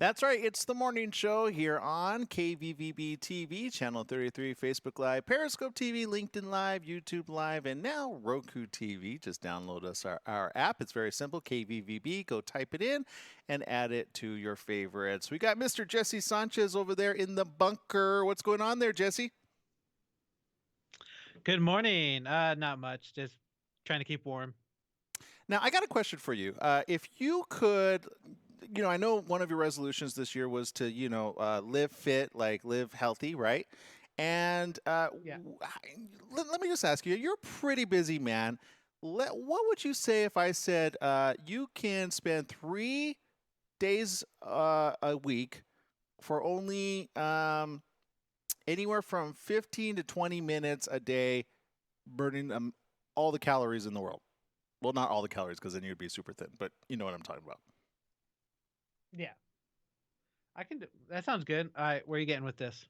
That's right. It's the morning show here on KVVB TV, Channel 33, Facebook Live, Periscope TV, LinkedIn Live, YouTube Live, and now Roku TV. Just download our app. It's very simple, KVVB. Go type it in and add it to your favorites. We got Mr. Jesse Sanchez over there in the bunker. What's going on there, Jesse? Good morning. Not much. Just trying to keep warm. Now, I got a question for you. If you could, I know one of your resolutions this year was to, live fit, like live healthy, right? And Yeah. let me just ask you, you're a pretty busy man. What would you say if I said you can spend 3 days a week for only anywhere from 15 to 20 minutes a day, burning all the calories in the world? Well, not all the calories because then you'd be super thin, but you know what I'm talking about. Yeah. I can do that. Sounds good. All right. Where are you getting with this?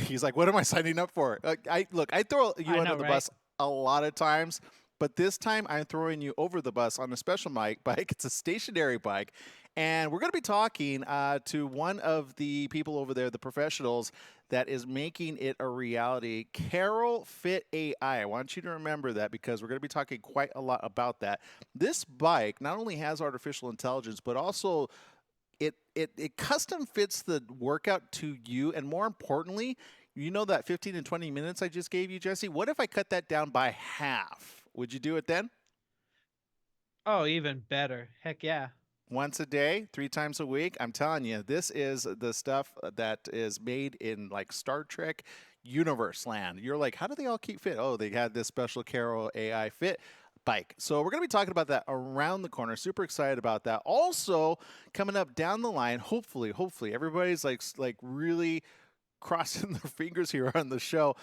He's like, "What am I signing up for?" I throw you I under know, the right? bus a lot of times, but this time I'm throwing you over the bus on a special bike. It's a stationary bike, and we're going to be talking to one of the people over there, the professionals that is making it a reality, Carol Fit AI. I want you to remember that because we're going to be talking quite a lot about that. This bike not only has artificial intelligence, but also it custom fits the workout to you, and more importantly, you know that 15 and 20 minutes I just gave you, Jesse. What if I cut that down by half? Would you do it then? Oh, even better. Heck yeah. Once a day, 3 times a week. I'm telling you, this is the stuff that is made in like Star Trek universe land. You're like, how do they all keep fit? Oh, they had this special Carol AI Fit bike. So we're going to be talking about that around the corner. Super excited about that. Also, coming up down the line, hopefully everybody's like really crossing their fingers here on the show.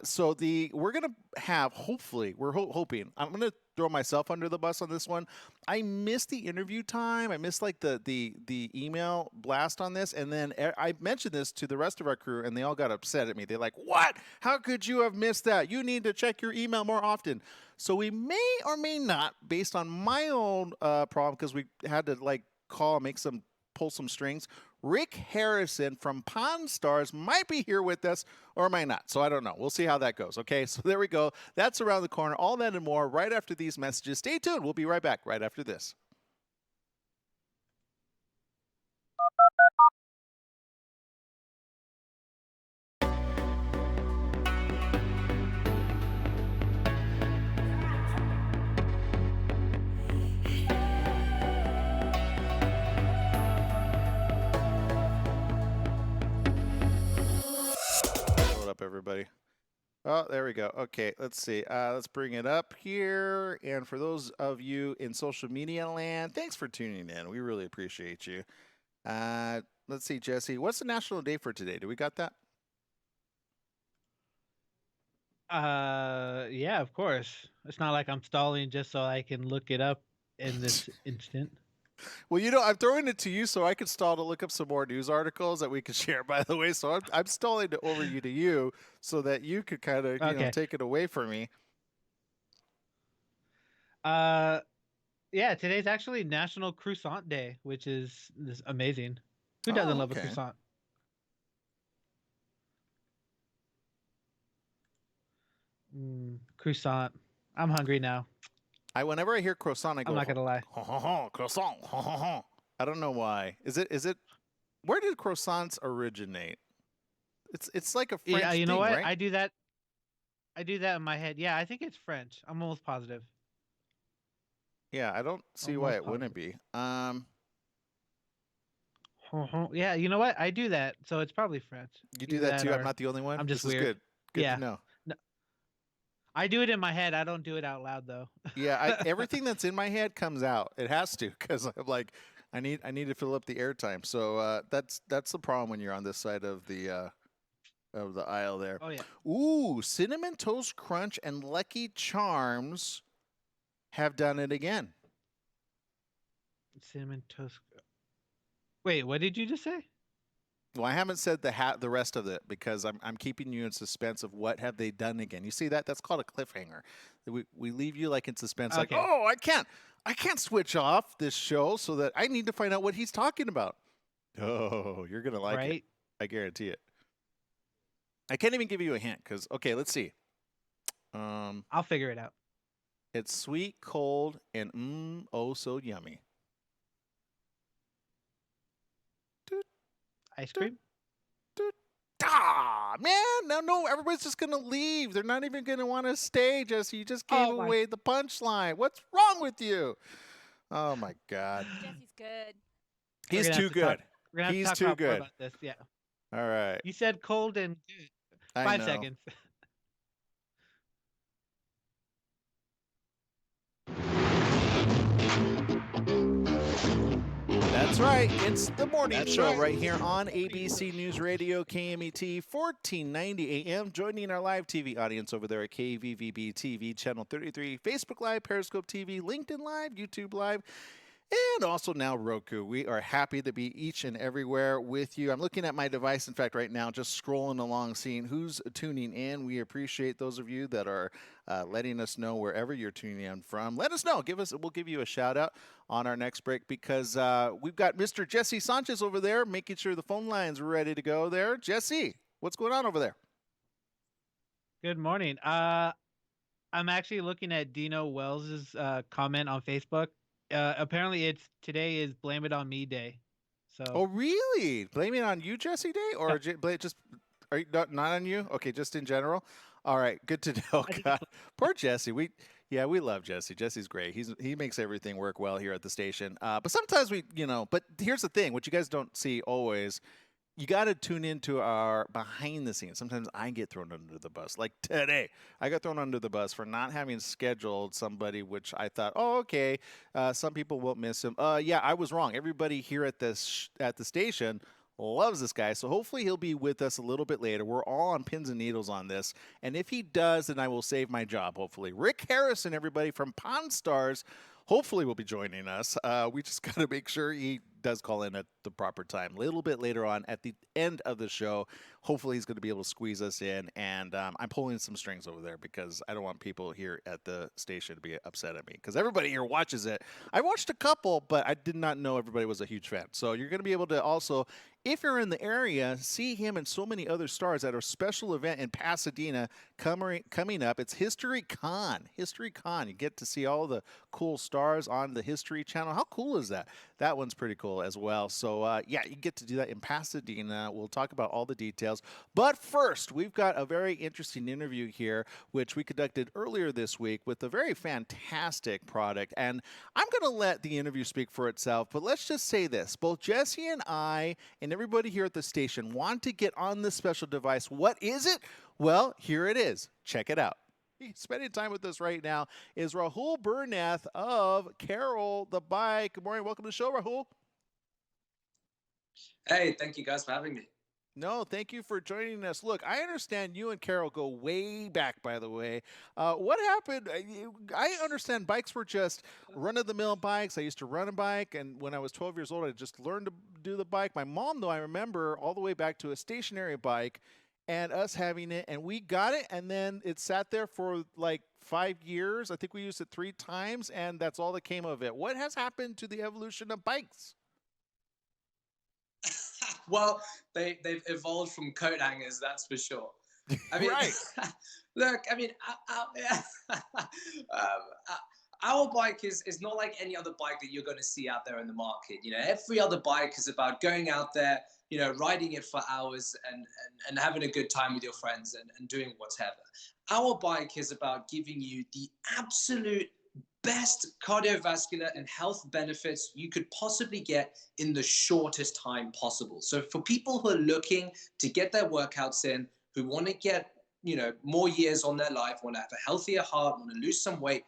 So we're gonna have, hopefully we're hoping, I'm gonna throw myself under the bus on this one. I missed the interview time. I missed like the email blast on this, and then I mentioned this to the rest of our crew, and they all got upset at me. They're like, "What? How could you have missed that? You need to check your email more often." So we may or may not, based on my own problem, because we had to like call and make some pull some strings. Rick Harrison from Pawn Stars might be here with us or might not. So I don't know. We'll see how that goes. Okay, so there we go. That's around the corner. All that and more right after these messages. Stay tuned. We'll be right back right after this. Hold up, everybody. Oh, there we go. Okay, let's see. Let's bring it up here. And for those of you in social media land, thanks for tuning in. We really appreciate you. Let's see, Jesse. What's the national day for today? Do we got that? Yeah, of course. It's not like I'm stalling just so I can look it up in this instant. Well, I'm throwing it to you so I can stall to look up some more news articles that we can share, by the way. So I'm stalling it over you to you so that you could kind of, Okay. take it away from me. Uh, yeah, today's actually National Croissant Day, which is amazing. Who doesn't Oh, love a okay. croissant? Croissant. I'm hungry now. Whenever I hear croissant, I I'm go, not gonna lie. ho, ho, ho, croissant, ho, ho, ho. I don't know why. Where did croissants originate? It's like a Yeah, French you know thing, what? right? I do that in my head. Yeah, I think it's French. I'm almost positive. Yeah, I don't see why Almost it wouldn't positive. be. Yeah, you know what? I do that, so it's probably French. You do Either that that too. I'm or not the only one. I'm just This is weird. good. Good to Yeah. know. No, I do it in my head. I don't do it out loud though. Yeah, everything that's in my head comes out. It has to because I'm like, I need to fill up the airtime. So that's the problem when you're on this side of the aisle there. Oh yeah. Ooh, cinnamon toast crunch and Lucky Charms have done it again. Cinnamon toast. Wait, what did you just say? Well, I haven't said the rest of it because I'm keeping you in suspense of what have they done again. You see that? That's called a cliffhanger. We leave you like in suspense, like, Okay. oh, I can't switch off this show so that I need to find out what he's talking about. Oh, you're gonna like it. right? I guarantee it. I can't even give you a hint because okay, let's see. Um, I'll figure it out. it's sweet, cold, and oh so yummy. Doot, Ice doot, cream? doot. Ah, man, no, everybody's just gonna leave. They're not even gonna want to stay, Jesse. You just gave Oh my away the punchline. What's wrong with you? Oh my God. Jesse's good. we're He's gonna have too to talk good. we're gonna have to He's talk too about more good. about this. Yeah. All right. You said cold and I 5 seconds. know. That's right. It's the morning That's show right. right here on ABC News Radio KMET 1490 AM. Joining our live TV audience over there at KVVB TV channel 33, Facebook Live, Periscope TV, LinkedIn Live, YouTube Live, and also now Roku. We are happy to be each and everywhere with you. I'm looking at my device, in fact, right now, just scrolling along, seeing who's tuning in. We appreciate those of you that are letting us know wherever you're tuning in from. Let us know. We'll give you a shout out on our next break because we've got Mr. Jesse Sanchez over there, making sure the phone lines are ready to go there. Jesse, what's going on over there? Good morning. I'm actually looking at Dino Wells's comment on Facebook. Apparently, it's today is Blame It on Me Day. So Oh, really? Blame it on you, Jesse Day, no, or just are you not on you? Okay, just in general. All right, good to know. I think God, it's poor Jesse. We love Jesse. Jesse's great. He makes everything work well here at the station. But sometimes But here's the thing: what you guys don't see always, you got to tune into our behind the scenes. Sometimes I get thrown under the bus. Like today, I got thrown under the bus for not having scheduled somebody, which I thought, oh, okay, some people won't miss him. Yeah, I was wrong. Everybody here at at the station loves this guy, so hopefully he'll be with us a little bit later. We're all on pins and needles on this, and if he does, then I will save my job. Hopefully, Rick Harrison, everybody from Pawn Stars. Hopefully, will be joining us. We just got to make sure he does call in at the proper time. A little bit later on at the end of the show, hopefully he's going to be able to squeeze us in. And I'm pulling some strings over there because I don't want people here at the station to be upset at me because everybody here watches it. I watched a couple, but I did not know everybody was a huge fan. So you're going to be able to also, if you're in the area, see him and so many other stars at a special event in Pasadena coming up. It's History Con. History Con. You get to see all the cool stars on the History Channel. How cool is that? That one's pretty cool as well. So, yeah, you get to do that in Pasadena. We'll talk about all the details. But first, we've got a very interesting interview here, which we conducted earlier this week with a very fantastic product. And I'm going to let the interview speak for itself. But let's just say this. Both Jesse and I and everybody here at the station want to get on this special device. What is it? Well, here it is. Check it out. Spending time with us right now is Rahul Bernath of Carol the Bike. Good morning. Welcome to the show, Rahul. Hey, thank you guys for having me. No, thank you for joining us. Look, I understand you and Carol go way back, by the way. What happened? I understand bikes were just run-of-the-mill bikes. I used to run a bike, and when I was 12 years old, I just learned to do the bike. My mom, though, I remember all the way back to a stationary bike and us having it, and we got it, and then it sat there for like 5 years. I think we used it 3 times, and that's all that came of it. What has happened to the evolution of bikes? Well, they've evolved from coat hangers, that's for sure. I mean, Right. look, I mean, our bike is not like any other bike that you're going to see out there in the market. You know, every other bike is about going out there, you know, riding it for hours and having a good time with your friends and doing whatever. Our bike is about giving you the absolute best cardiovascular and health benefits you could possibly get in the shortest time possible. So for people who are looking to get their workouts in, who want to get, you know, more years on their life, want to have a healthier heart, want to lose some weight,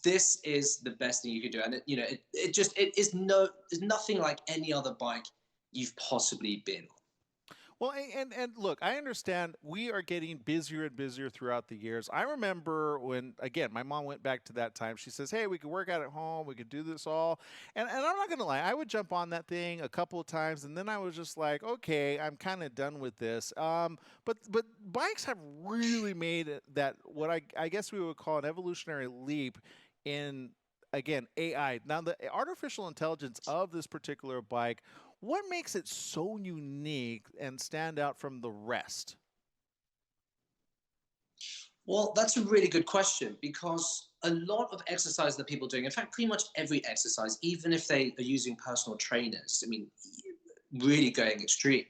this is the best thing you could do. And it is nothing like any other bike you've possibly been on. Well, and look, I understand we are getting busier and busier throughout the years. I remember when, again, my mom went back to that time. She says, "Hey, we could work out at home. We could do this all." And I'm not gonna lie, I would jump on that thing a couple of times, and then I was just like, "Okay, I'm kind of done with this." But bikes have really made that what I guess we would call an evolutionary leap in again, AI. Now, the artificial intelligence of this particular bike, what makes it so unique and stand out from the rest? Well, that's a really good question because a lot of exercise that people are doing, in fact, pretty much every exercise, even if they are using personal trainers, I mean, really going extreme,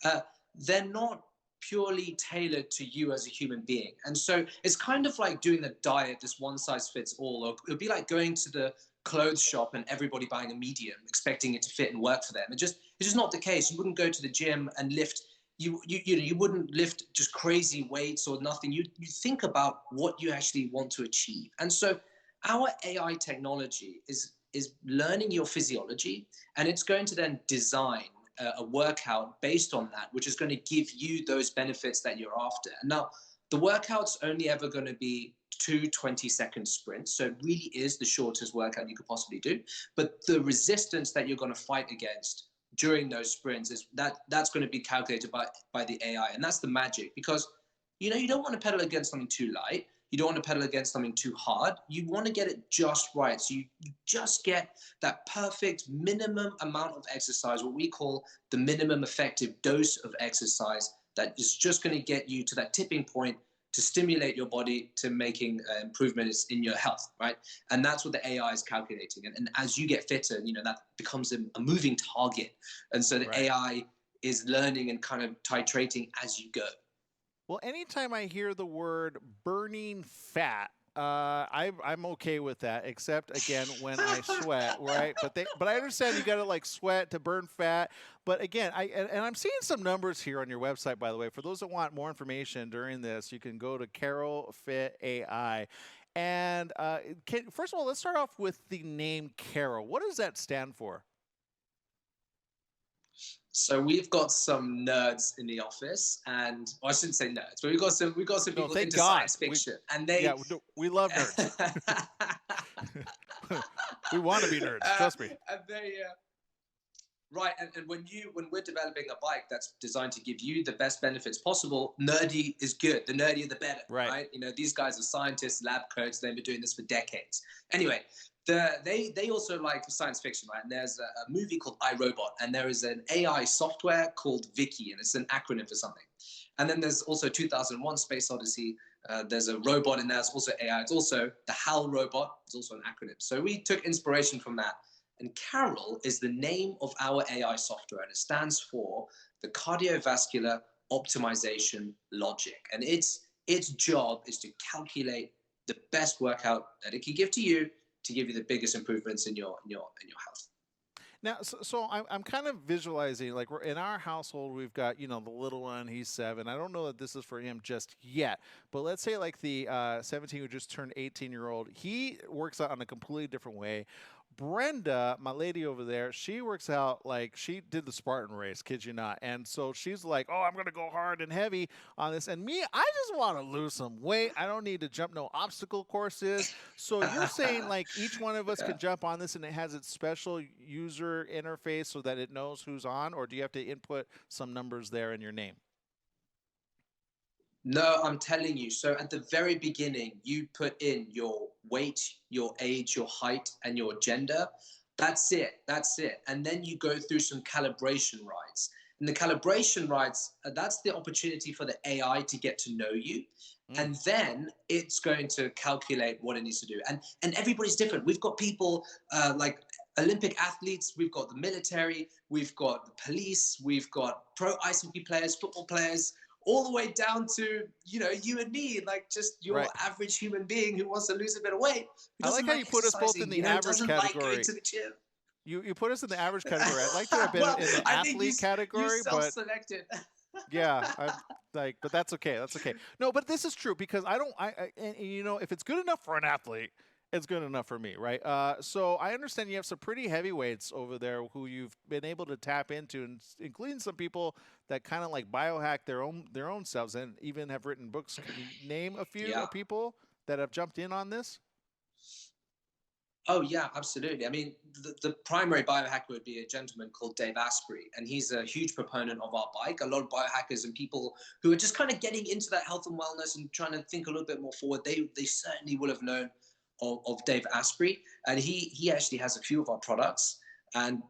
uh, they're not purely tailored to you as a human being. And so it's kind of like doing a diet, this one size fits all, or it would be like going to the clothes shop and everybody buying a medium, expecting it to fit and work for them. It's just not the case. You wouldn't go to the gym and lift you wouldn't lift just crazy weights or nothing. You think about what you actually want to achieve. And so our AI technology is learning your physiology, and it's going to then design a workout based on that, which is going to give you those benefits that you're after. And now the workout's only ever going to be 2 20-second sprints. So it really is the shortest workout you could possibly do. But the resistance that you're going to fight against during those sprints is that's going to be calculated by the AI. And that's the magic, because you don't want to pedal against something too light. You don't want to pedal against something too hard. You want to get it just right. So you just get that perfect minimum amount of exercise, what we call the minimum effective dose of exercise, that is just going to get you to that tipping point to stimulate your body to making improvements in your health, right? And that's what the AI is calculating. And as you get fitter, that becomes a moving target. And so the Right. AI is learning and kind of titrating as you go. Well, anytime I hear the word burning fat, I'm okay with that, except again when I sweat, right? But I understand you got to like sweat to burn fat. But again, and I'm seeing some numbers here on your website, by the way. For those that want more information during this, you can go to Carol Fit AI. And first of all, let's start off with the name Carol. What does that stand for? So we've got some nerds in the office, and I shouldn't say nerds, but we've got some people into science fiction, and they we love nerds. We want to be nerds, trust me. And they right, and when we're developing a bike that's designed to give you the best benefits possible, nerdy is good. The nerdier the better, right? These guys are scientists, lab coats. They've been doing this for decades. Anyway, they also like science fiction, right? And there's a movie called iRobot, and there is an AI software called Vicky, and it's an acronym for something. And then there's also 2001 Space Odyssey. There's a robot in there. It's also AI. It's also the HAL robot. It's also an acronym. So we took inspiration from that. And Carol is the name of our AI software, and it stands for the Cardiovascular Optimization Logic. And its job is to calculate the best workout that it can give to you to give you the biggest improvements in your health. Now, so I'm kind of visualizing, like, we're in our household, we've got, the little one, he's 7. I don't know that this is for him just yet, but let's say like the 17 who just turned 18-year-old, he works out on a completely different way. Brenda, my lady over there, she works out like she did the Spartan race, kid you not. And so she's like, oh, I'm going to go hard and heavy on this. And me, I just want to lose some weight. I don't need to jump no obstacle courses. So you're saying like each one of us can jump on this and it has its special user interface so that it knows who's on? Or do you have to input some numbers there in your name? No, I'm telling you. So at the very beginning, you put in your weight, your age, your height, and your gender. That's it. And then you go through some calibration rides. And the calibration rides, that's the opportunity for the AI to get to know you. And then it's going to calculate what it needs to do. And everybody's different. We've got people like Olympic athletes, we've got the military, we've got the police, we've got pro ice hockey players, football players, all the way down to, you and me, like just your average human being who wants to lose a bit of weight. I like how you put us both in the average category. Like going to the gym. You put us in the average category. I'd like to have been in the athlete category, but self-selected. Yeah, but that's okay. That's okay. No, but this is true because if it's good enough for an athlete, it's good enough for me, right? So I understand you have some pretty heavyweights over there who you've been able to tap into, and including some people that kind of like biohack their own selves and even have written books. Can you name a few people that have jumped in on this? Oh, yeah, absolutely. I mean, the primary biohacker would be a gentleman called Dave Asprey, and he's a huge proponent of our bike. A lot of biohackers and people who are just kind of getting into that health and wellness and trying to think a little bit more forward, they certainly will have known of Dave Asprey, and he actually has a few of our products. And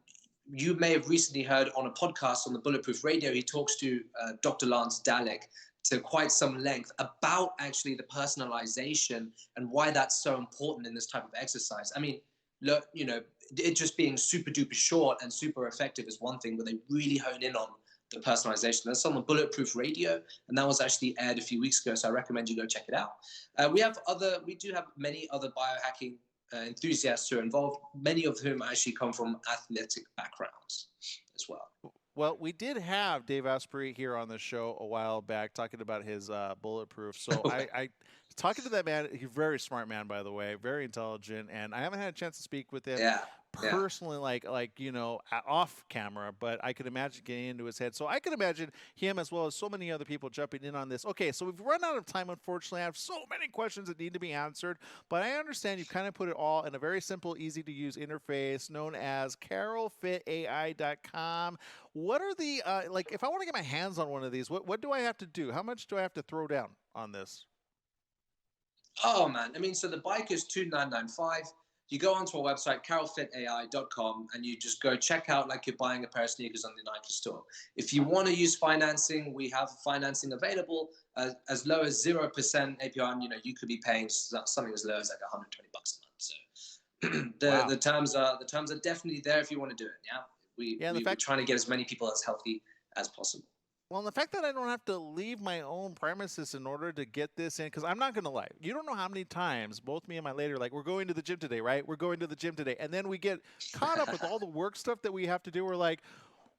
you may have recently heard on a podcast on the Bulletproof Radio, he talks to Dr. Lance Dalek to quite some length about actually the personalization and why that's so important in this type of exercise. I mean, look, you know, it just being super duper short and super effective is one thing, but they really hone in on the personalization. That's on the Bulletproof Radio, and that was actually aired a few weeks ago, so I recommend you go check it out. We do have many other biohacking enthusiasts who are involved, many of whom actually come from athletic backgrounds as well. Well, we did have Dave Asprey here on the show a while back talking about his Bulletproof. So I talking to that man, he's a very smart man, by the way, very intelligent, and I haven't had a chance to speak with him personally, like you know, off camera, but I could imagine getting into his head. So I could imagine him as well as so many other people jumping in on this. Okay, so we've run out of time, unfortunately. I have so many questions that need to be answered, but I understand you kind of put it all in a very simple, easy to use interface known as carolfitai.com. What are the like? If I want to get my hands on one of these, what do I have to do? How much do I have to throw down on this? Oh man, I mean, so the bike is $2,995. You go onto our website, carolfitai.com, and you just go check out like you're buying a pair of sneakers on the Nike store. If you want to use financing, we have financing available as low as 0% APR. And, you know, you could be paying something as low as like $120 a month. So the terms are definitely there if you want to do it. Yeah, we're trying to get as many people as healthy as possible. Well, and the fact that I don't have to leave my own premises in order to get this in, because I'm not going to lie, you don't know how many times both me and my lady are like, we're going to the gym today, right? We're going to the gym today. And then we get caught up with all the work stuff that we have to do. We're like,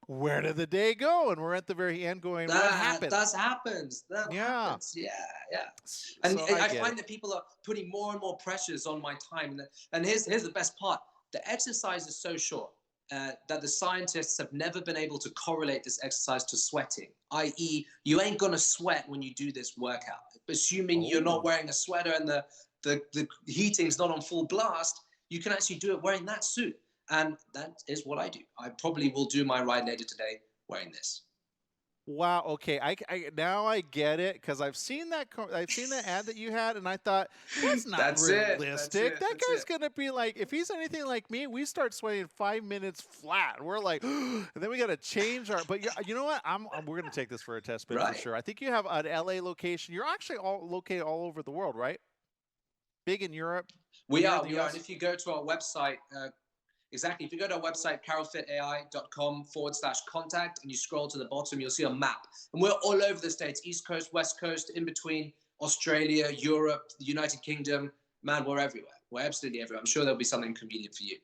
where did the day go? And we're at the very end going, what happened? That happens. Yeah. And so I find that people are putting more and more pressures on my time. And here's the best part. The exercise is so short. That the scientists have never been able to correlate this exercise to sweating, i.e. you ain't gonna sweat when you do this workout. Assuming you're not wearing a sweater and the heating's not on full blast, you can actually do it wearing that suit. And that is what I do. I probably will do my ride later today wearing this. Wow. Okay. I now I get it, because I've seen that ad that you had, and I thought that's not realistic. That guy's gonna be like, if he's anything like me, we start sweating 5 minutes flat. We're like, and then we got to change our. But you know what? We're gonna take this for a test bit for sure. I think you have an LA location. You're actually located all over the world, right? Big in Europe. We are. And if you go to our website. Exactly. If you go to our website, carolfitai.com/contact, and you scroll to the bottom, you'll see a map. And we're all over the States, East Coast, West Coast, in between, Australia, Europe, the United Kingdom. Man, we're everywhere. We're absolutely everywhere. I'm sure there'll be something convenient for you.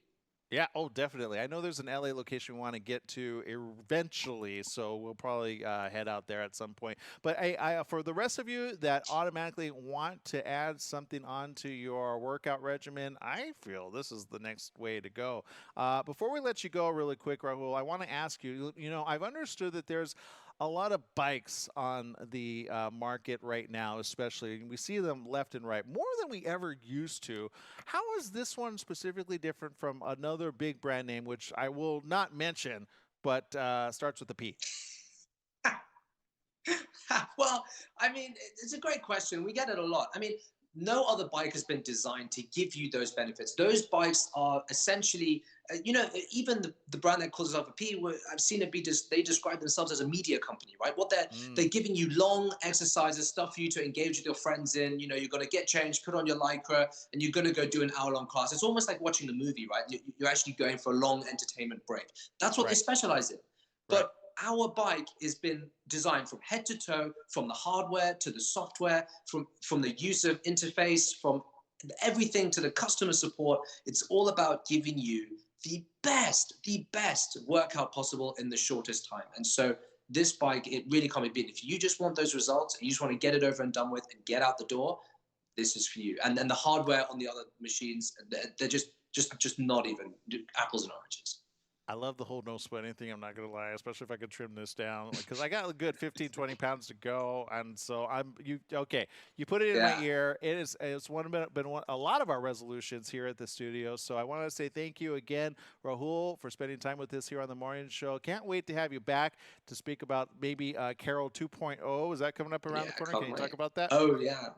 Yeah, oh, definitely. I know there's an LA location we want to get to eventually, so we'll probably head out there at some point. But I, for the rest of you that automatically want to add something onto your workout regimen, I feel this is the next way to go. Before we let you go really quick, Rahul, I want to ask you, you know, I've understood that there's a lot of bikes on the market right now, especially. We see them left and right, more than we ever used to. How is this one specifically different from another big brand name, which I will not mention, but starts with a P? Well, I mean, it's a great question. We get it a lot. I mean, no other bike has been designed to give you those benefits. Those bikes are essentially, you know, even the brand that calls itself a P, I've seen it be they describe themselves as a media company, right? What they're giving you long exercises, stuff for you to engage with your friends in. You know, you're going to get changed, put on your Lycra, and you're going to go do an hour-long class. It's almost like watching a movie, right? You're actually going for a long entertainment break. That's what they specialize in. But our bike has been designed from head to toe, from the hardware to the software, from the user interface, from everything to the customer support. It's all about giving you the best workout possible in the shortest time. And so this bike, it really can't be beaten. If you just want those results and you just want to get it over and done with and get out the door, this is for you. And then the hardware on the other machines, they're just not even apples and oranges. I love the whole no sweating thing, I'm not going to lie, especially if I could trim this down, because I got a good 15, 20 pounds to go. And so you put it in my ear. It's been a lot of our resolutions here at the studio. So I want to say thank you again, Rahul, for spending time with us here on the morning show. Can't wait to have you back to speak about maybe Carol 2.0. Is that coming up around the corner? Can you talk about that? Oh, yeah.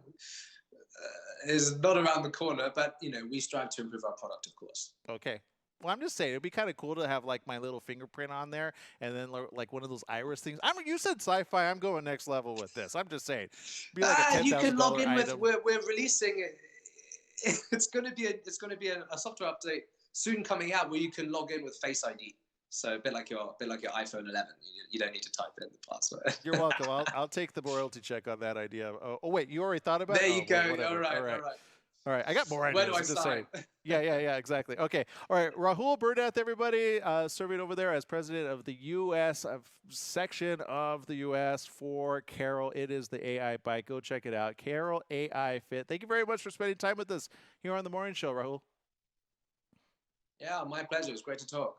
is not around the corner, but we strive to improve our product, of course. Okay. Well, I'm just saying it'd be kind of cool to have like my little fingerprint on there, and then like one of those iris things. You said sci-fi. I'm going next level with this. I'm just saying, be like a $10,000 you can log in item. with. We're releasing. It's going to be a software update soon coming out where you can log in with Face ID. So a bit like your iPhone 11. You don't need to type in the password. You're welcome. I'll take the royalty check on that idea. Oh wait, you already thought about it? There you go. Well, all right. All right, I got more ideas. Where do I I'm just sign? saying. Yeah, exactly. Okay, all right. Rahul Burdeth, everybody, serving over there as president of the U.S. Section of the U.S. for Carol. It is the AI bike. Go check it out. Carol AI Fit. Thank you very much for spending time with us here on the morning show, Rahul. Yeah, my pleasure. It's great to talk.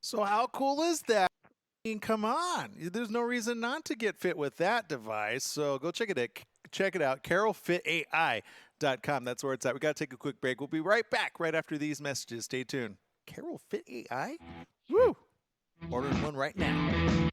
So how cool is that? I mean, come on. There's no reason not to get fit with that device. So go check it out. CarolFitAI.com. That's where it's at. We got to take a quick break. We'll be right back right after these messages. Stay tuned. Carol Fit AI? Woo! Ordering one right now.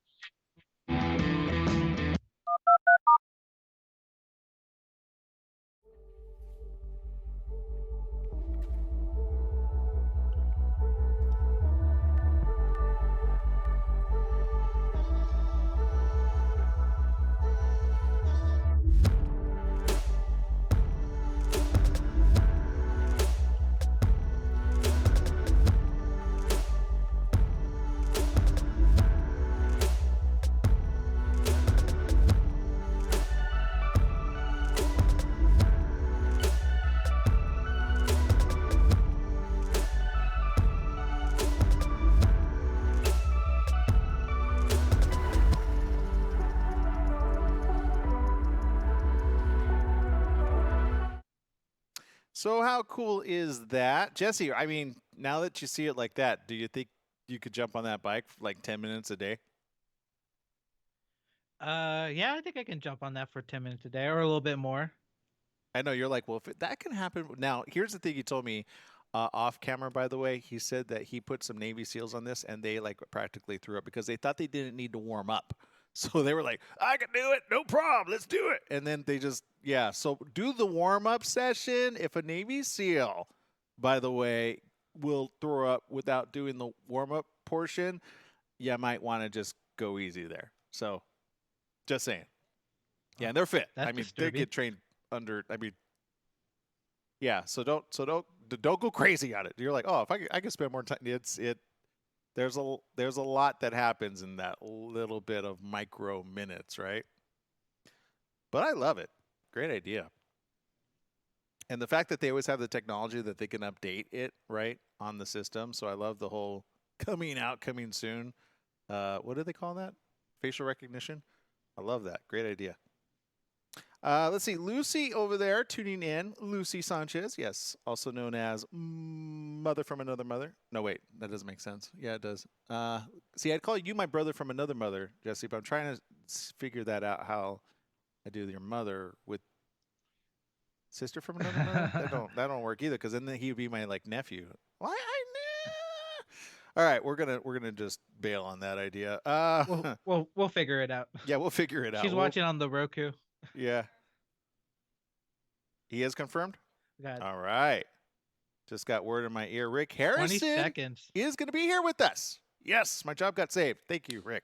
So how cool is that? Jesse, I mean, now that you see it like that, do you think you could jump on that bike for like 10 minutes a day? Yeah, I think I can jump on that for 10 minutes a day or a little bit more. I know you're like, well, if that can happen. Now, here's the thing he told me off camera, by the way. He said that he put some Navy SEALs on this and they like practically threw up because they thought they didn't need to warm up. So they were like, I can do it. No problem. Let's do it. And then they just, yeah. So do the warm up session. If a Navy SEAL, by the way, will throw up without doing the warm up portion, you might want to just go easy there. So just saying. Yeah. And they're fit. That's I mean, disturbing. they get trained under, I mean, yeah. So don't go crazy on it. You're like, oh, if I could spend more time, there's a lot that happens in that little bit of micro minutes, right? But I love it. Great idea. And the fact that they always have the technology that they can update it, right, on the system. So I love the whole coming soon. What do they call that? Facial recognition. I love that. Great idea. Let's see. Lucy over there tuning in. Lucy Sanchez, yes, also known as Mother from Another Mother. No, wait, that doesn't make sense. Yeah, it does. See, I'd call you my brother from another mother, Jesse, but I'm trying to figure that out how I do your mother with sister from another mother. That don't work either because then he would be my like nephew. Why? All right, we're gonna just bail on that idea. We'll figure it out. Yeah, we'll figure it out. She's watching on the Roku. Yeah. He is confirmed? God. All right. Just got word in my ear. Rick 20 Harrison seconds. is going to be here with us. Yes, my job got saved. Thank you, Rick.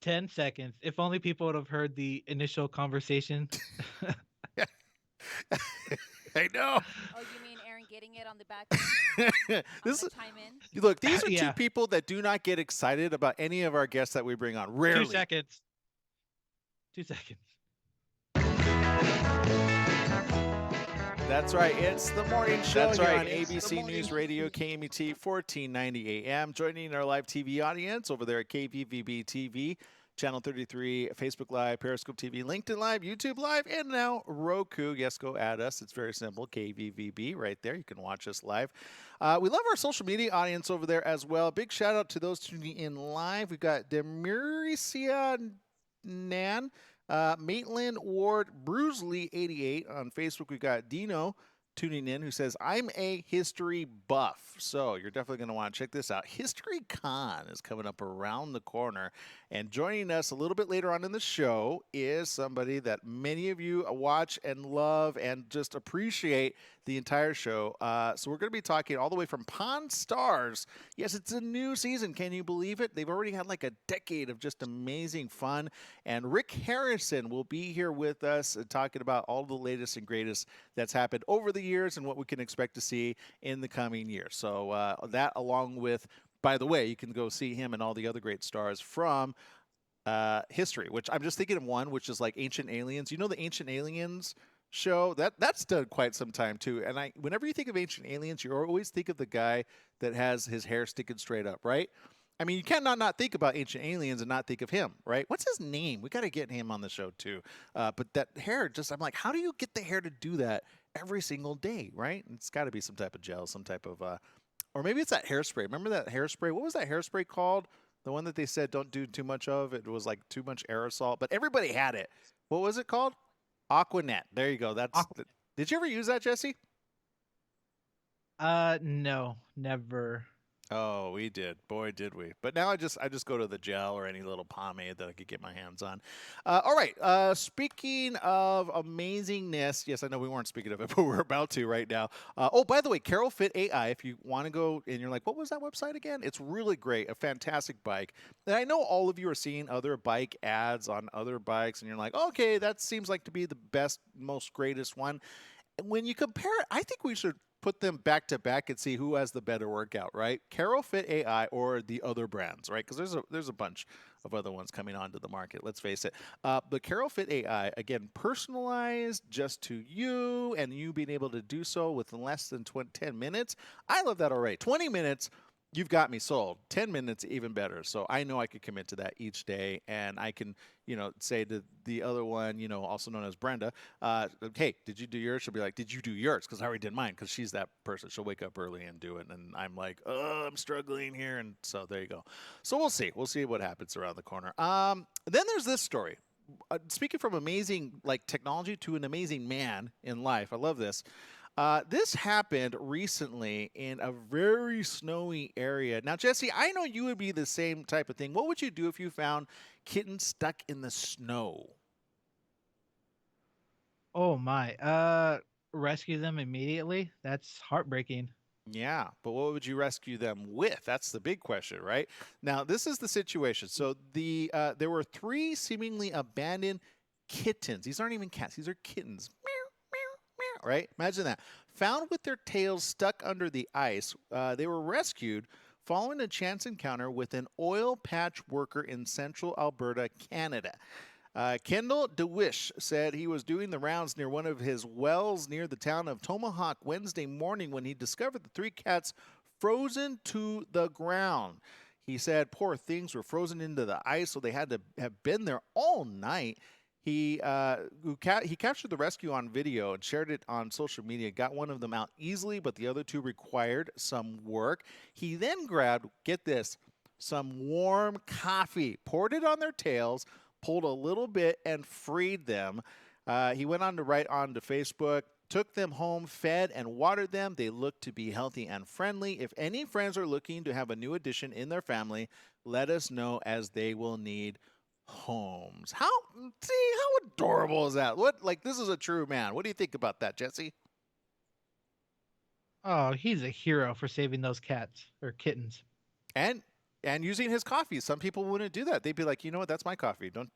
10 seconds. If only people would have heard the initial conversation. I know. Oh, you mean Aaron getting it on the back end? This is Chime in. look. These are Yeah. two people that do not get excited about any of our guests that we bring on. Rarely. 2 seconds. 2 seconds. That's right. It's the morning show here on ABC News Radio, KMET 1490 AM. Joining our live TV audience over there at KVVB TV, Channel 33, Facebook Live, Periscope TV, LinkedIn Live, YouTube Live, and now Roku. Yes, go add us. It's very simple. KVVB right there. You can watch us live. We love our social media audience over there as well. Big shout out to those tuning in live. We've got Demurcia Nan, Maitland Ward, Bruce Lee 88 on Facebook. We've got Dino tuning in who says, I'm a history buff. So you're definitely going to want to check this out. History Con is coming up around the corner. And joining us a little bit later on in the show is somebody that many of you watch and love and just appreciate the entire show. So we're going to be talking all the way from Pawn Stars. Yes, it's a new season. Can you believe it? They've already had like a decade of just amazing fun. And Rick Harrison will be here with us talking about all the latest and greatest that's happened over the years and what we can expect to see in the coming year. So that along with, by the way, you can go see him and all the other great stars from history, which I'm just thinking of one, which is like Ancient Aliens. You know the Ancient Aliens show? That's done quite some time too. And whenever you think of Ancient Aliens, you always think of the guy that has his hair sticking straight up, right? I mean, you cannot not think about Ancient Aliens and not think of him, right? What's his name? We got to get him on the show too. But that hair, I'm like, how do you get the hair to do that every single day, right? It's got to be some type of gel, some type of, or maybe it's that hairspray. Remember that hairspray? What was that hairspray called? The one that they said don't do too much of. It was like too much aerosol, but everybody had it. What was it called? Aquanet. There you go. Did you ever use that, Jesse? No, never. Oh, we did. Boy, did we. But now I just go to the gel or any little pomade that I could get my hands on. All right. Speaking of amazingness, yes, I know we weren't speaking of it, but we're about to right now. Oh, by the way, Carol Fit AI, if you want to go and you're like, what was that website again? It's really great. A fantastic bike. And I know all of you are seeing other bike ads on other bikes, and you're like, okay, that seems like to be the best, most greatest one. When you compare it, I think we should put them back to back and see who has the better workout, right? Carol Fit AI or the other brands, right? Because there's a bunch of other ones coming onto the market. Let's face it. But Carol Fit AI, again, personalized just to you and you being able to do so within less than 10 minutes. I love that already. 20 minutes. You've got me sold. 10 minutes, even better. So I know I could commit to that each day, and I can, say to the other one, also known as Brenda, hey, did you do yours? She'll be like, did you do yours? Because I already did mine, because she's that person. She'll wake up early and do it, and I'm like, oh, I'm struggling here, and so there you go. So we'll see. We'll see what happens around the corner. Then there's this story. Speaking from amazing technology to an amazing man in life. I love this. This happened recently in a very snowy area. Now, Jesse, I know you would be the same type of thing. What would you do if you found kittens stuck in the snow? Oh my. Rescue them immediately? That's heartbreaking. Yeah, but what would you rescue them with? That's the big question, right? Now, this is the situation. So there were 3 seemingly abandoned kittens. These aren't even cats. These are kittens. Right? Imagine that. Found with their tails stuck under the ice, they were rescued following a chance encounter with an oil patch worker in central Alberta, Canada. Kendall DeWish said he was doing the rounds near one of his wells near the town of Tomahawk Wednesday morning when he discovered the 3 cats frozen to the ground. He said poor things were frozen into the ice, so they had to have been there all night. He captured the rescue on video and shared it on social media. Got one of them out easily, but the other 2 required some work. He then grabbed, get this, some warm coffee, poured it on their tails, pulled a little bit, and freed them. He went on to write onto Facebook, took them home, fed and watered them. They look to be healthy and friendly. If any friends are looking to have a new addition in their family, let us know, as they will need homes. How adorable is that? This is a true man. What do you think about that, Jesse? Oh, he's a hero for saving those cats or kittens. And using his coffee. Some people wouldn't do that. They'd be like, you know what, that's my coffee. Don't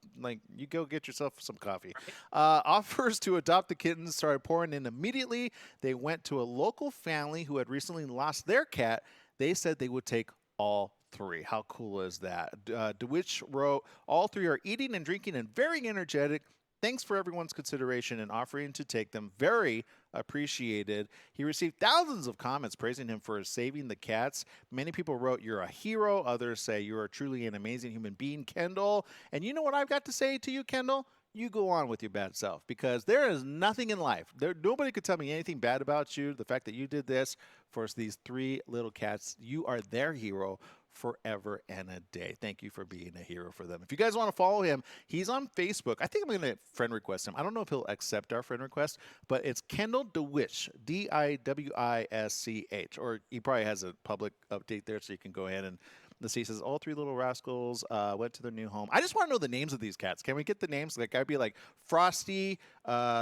you go get yourself some coffee. Offers to adopt the kittens started pouring in immediately. They went to a local family who had recently lost their cat. They said they would take all 3. How cool is that? DeWitt wrote, all 3 are eating and drinking and very energetic. Thanks for everyone's consideration and offering to take them. Very appreciated. He received thousands of comments praising him for saving the cats. Many people wrote, you're a hero. Others say, you are truly an amazing human being, Kendall. And you know what I've got to say to you, Kendall? You go on with your bad self, because there is nothing in life. Nobody could tell me anything bad about you. The fact that you did this for these 3 little cats, you are their hero forever and a day. Thank you for being a hero for them. If you guys want to follow him, he's on Facebook. I think I'm going to friend request him. I don't know if he'll accept our friend request, but it's Kendall DeWish, DIWISCH, or he probably has a public update there, so you can go ahead and let's see. He says all three little rascals went to their new home. I just want to know the names of these cats. Can we get the names? Like I'd be like Frosty,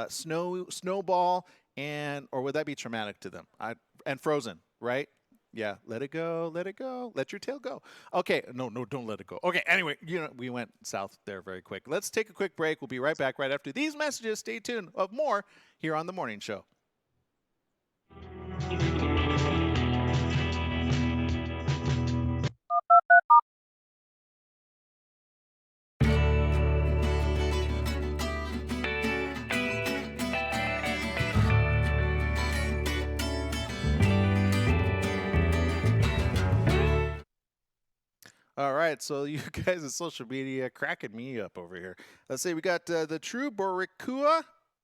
Snowball, or would that be traumatic to them? And Frozen, right? Yeah, let it go, let your tail go. Okay, no, don't let it go. Okay, anyway, we went south there very quick. Let's take a quick break. We'll be right back right after these messages. Stay tuned of more here on The Morning Show. All right, so you guys on social media cracking me up over here. Let's see, we got the True Boricua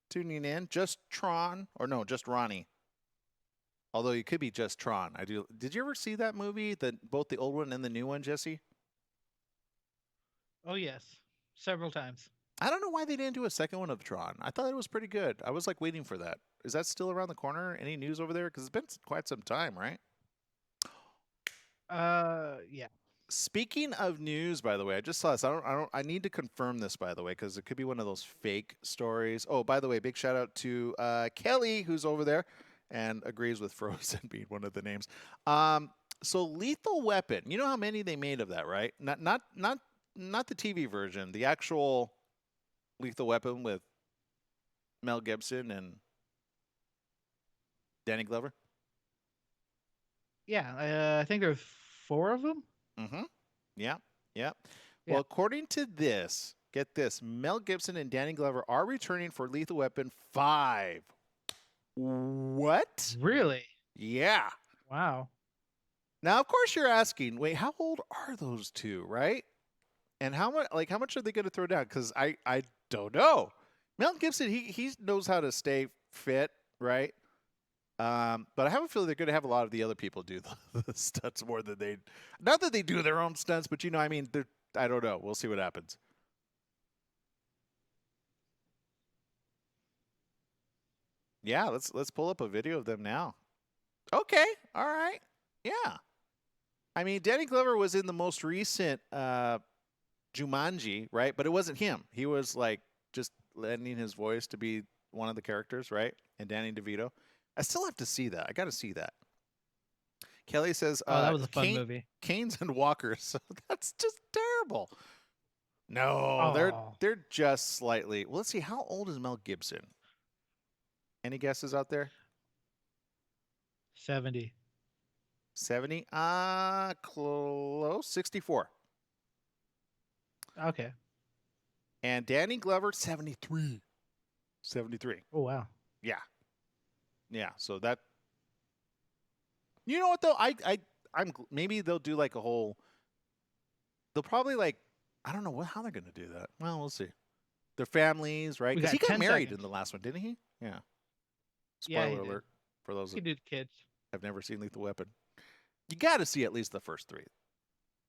tuning in, just Ronnie. Although you could be just Tron. Did you ever see that movie, both the old one and the new one, Jesse? Oh, yes. Several times. I don't know why they didn't do a second one of Tron. I thought it was pretty good. I was like waiting for that. Is that still around the corner? Any news over there? Because it's been quite some time, right? Yeah. Speaking of news, by the way, I just saw this. I need to confirm this, by the way, because it could be one of those fake stories. Oh, by the way, big shout out to Kelly, who's over there and agrees with Frozen being one of the names. So Lethal Weapon, you know how many they made of that, right? Not the TV version, the actual Lethal Weapon with Mel Gibson and Danny Glover. Yeah, I think there's 4 of them. Mm-hmm. Yeah. Well, according to this, get this, Mel Gibson and Danny Glover are returning for Lethal Weapon 5. What? Really? Yeah. Wow. Now, of course, you're asking, wait, how old are those two, right? And how much are they going to throw down? Because I don't know. Mel Gibson, he knows how to stay fit, right? But I have a feeling they're going to have a lot of the other people do the stunts more than not that they do their own stunts, but I don't know. We'll see what happens. Yeah, let's pull up a video of them now. Okay, all right, yeah. I mean, Danny Glover was in the most recent Jumanji, right? But it wasn't him. He was like just lending his voice to be one of the characters, right? And Danny DeVito. I still have to see that. I got to see that. Kelly says, that was a fun movie. Canes and Walkers. That's just terrible. No, they're just slightly. Well, let's see. How old is Mel Gibson? Any guesses out there? 70. 70? Close. 64. Okay. And Danny Glover, 73. 73. Oh, wow. Yeah. Yeah, so that. You know what though? I'm maybe they'll do like a whole. They'll probably I don't know how they're gonna do that. Well, we'll see. Their families, right? Because he got married in the last one, didn't he? Yeah. Spoiler alert for those who do kids. Have never seen Lethal Weapon. You got to see at least the first 3.